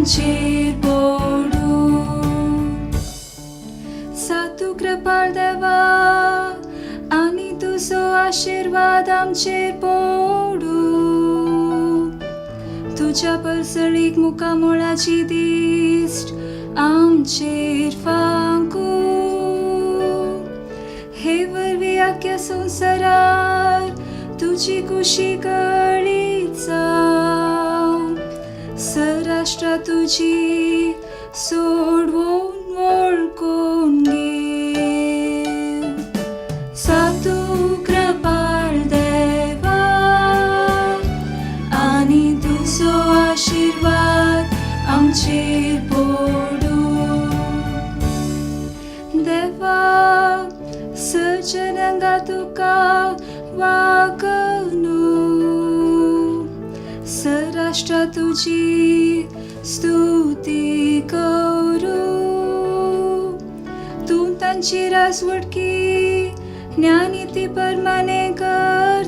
आमचेर पडू. सातू कृपाळ देवा आनी तुजो आशिर्वाद आमचेर पडू. तुज्या परसळीक मुखामोळाची दिश्ट आमचेर फांकू. हे वरवीं आख्या संवसारार तुजी खुशी कळी जावं. सराष्ट्रा तुजी सोडवून वळखून घे. सातू कृपाळ देवा आनी तुजो आशिर्वाद आमचेर पडू. देवा सर्जनांगा तुका वागणू. सराष्ट्रा तुजी स्तुती करू. तूं तांची राजवटकी ज्ञानिती परमाने करताय.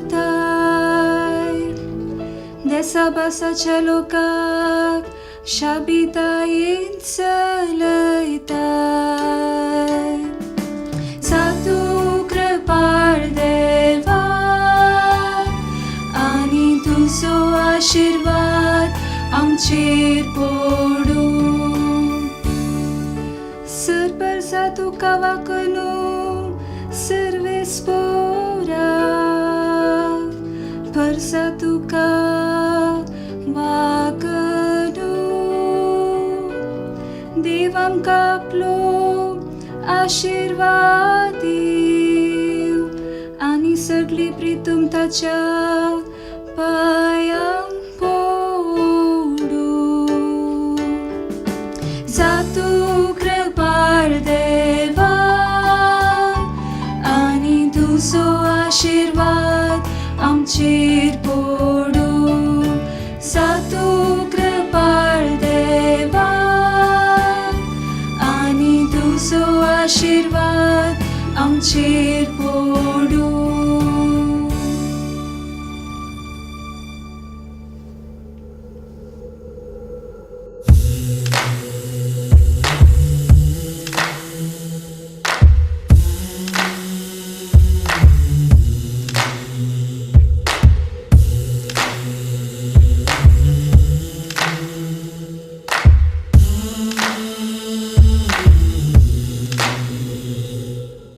देसाभासाच्या लोकांक शाबितायेन चलयताय. सातू कृपाळ देवा आनी तुजो आशिर्वाद आमचेर पडू. सरपरसा तुका वाकणू सर्वेस्पोरा. परसा तुका वाकणू. देव आमकां आपलो आशिर्वाद दिव आनी सगली प्रितूम ताच्या पायांक पडू. सातू कृपाळ देवा आनी तुजो आशिर्वाद आमचेर पडू. सातू कृपाळ देवा आनी तुजो आशिर्वाद आमचेर पडू.